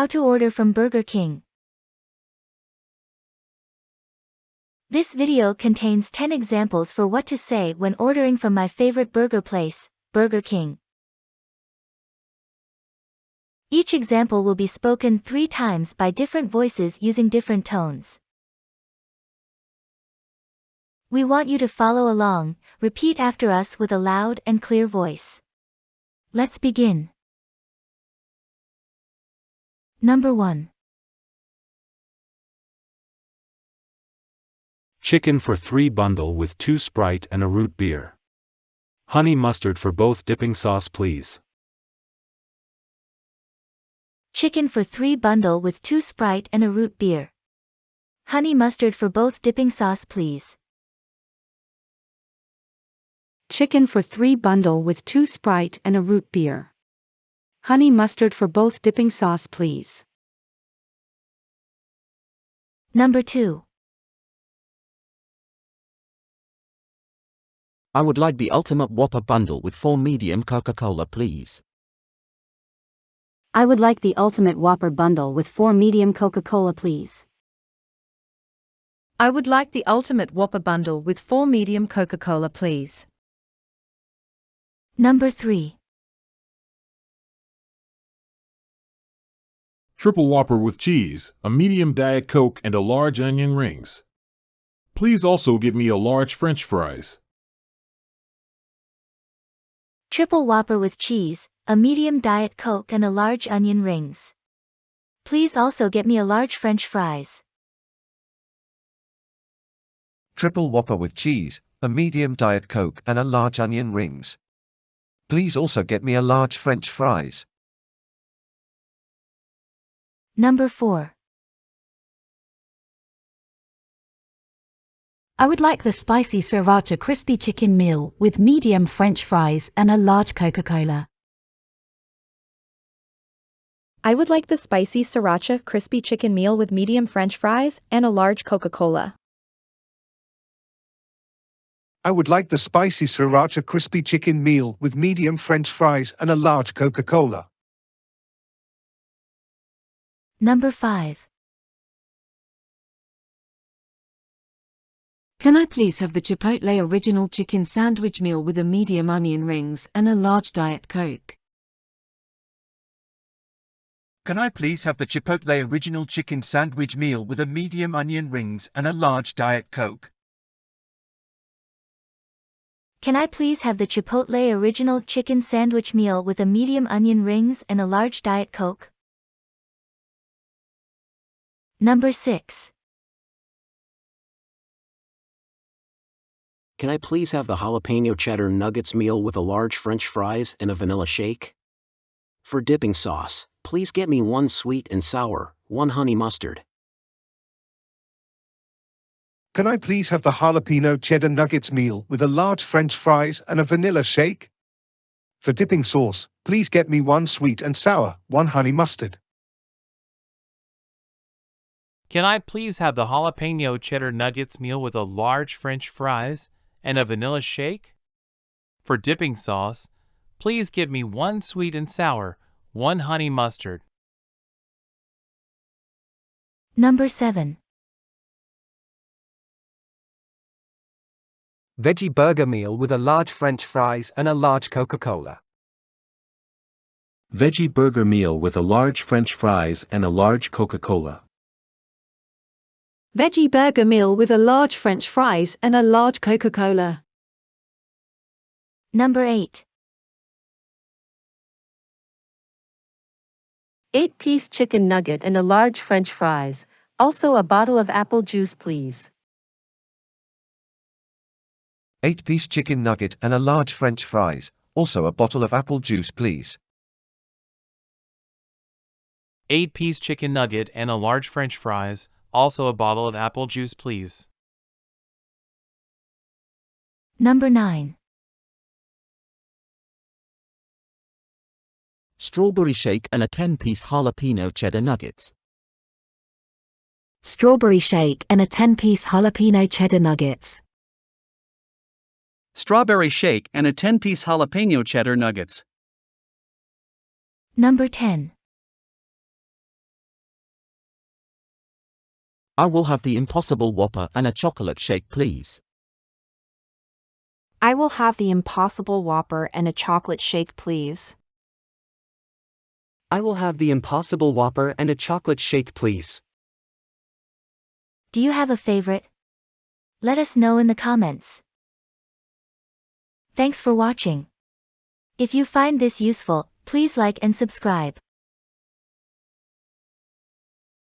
How to order from Burger King. This video contains 10 examples for what to say when ordering from my favorite burger place, Burger King. Each example will be spoken 3 times by different voices using different tones. We want you to follow along, repeat after us with a loud and clear voice. Let's begin. Number 1. Chicken for 3 bundle with 2 Sprite and a root beer. Honey mustard for both dipping sauce please. Chicken for 3 bundle with 2 Sprite and a root beer. Honey mustard for both dipping sauce please. Chicken for 3 bundle with 2 Sprite and a root beer. Honey mustard for both dipping sauce please. Number 2. I would like the Ultimate Whopper bundle with 4 medium Coca-Cola please. I would like the Ultimate Whopper bundle with 4 medium Coca-Cola please. I would like the Ultimate Whopper bundle with 4 medium Coca-Cola please. Number 3. Triple Whopper with cheese, a medium Diet Coke and a large onion rings. Please also get me a large French fries. Triple Whopper with cheese, a medium Diet Coke and a large onion rings. Please also get me a large French fries. Triple Whopper with cheese, a medium Diet Coke and a large onion rings. Please also get me a large French fries. Number 4. I would like the spicy sriracha crispy chicken meal with medium French fries and a large Coca-Cola. I would like the spicy sriracha crispy chicken meal with medium French fries and a large Coca-Cola. I would like the spicy sriracha crispy chicken meal with medium French fries and a large Coca-Cola. Number 5. Can I please have the Chipotle Original Chicken Sandwich Meal with a medium onion rings and a large Diet Coke? Can I please have the Chipotle Original Chicken Sandwich Meal with a medium onion rings and a large Diet Coke? Can I please have the Chipotle Original Chicken Sandwich Meal with a medium onion rings and a large Diet Coke? Number 6. Can I please have the jalapeno cheddar nuggets meal with a large French fries and a vanilla shake? For dipping sauce, please get me 1 sweet and sour, 1 honey mustard. Can I please have the jalapeno cheddar nuggets meal with a large French fries and a vanilla shake? For dipping sauce, please get me 1 sweet and sour, 1 honey mustard. Can I please have the jalapeno cheddar nuggets meal with a large French fries and a vanilla shake? For dipping sauce, please give me 1 sweet and sour, 1 honey mustard. Number 7. Veggie burger meal with a large French fries and a large Coca-Cola. Veggie burger meal with a large French fries and a large Coca-Cola. Veggie burger meal with a large French fries and a large Coca-Cola. Number 8. 8-piece chicken nugget and a large French fries, also a bottle of apple juice please. 8-piece chicken nugget and a large French fries, also a bottle of apple juice please. 8-piece chicken nugget and a large French fries, also a bottle of apple juice please. Number 9. Strawberry shake and a 10-piece jalapeno cheddar nuggets. Strawberry shake and a 10-piece jalapeno cheddar nuggets. Strawberry shake and a 10-piece jalapeno cheddar nuggets. Number 10. I will have the Impossible Whopper and a chocolate shake, please. I will have the Impossible Whopper and a chocolate shake, please. I will have the Impossible Whopper and a chocolate shake, please. Do you have a favorite? Let us know in the comments. Thanks for watching. If you find this useful, please like and subscribe.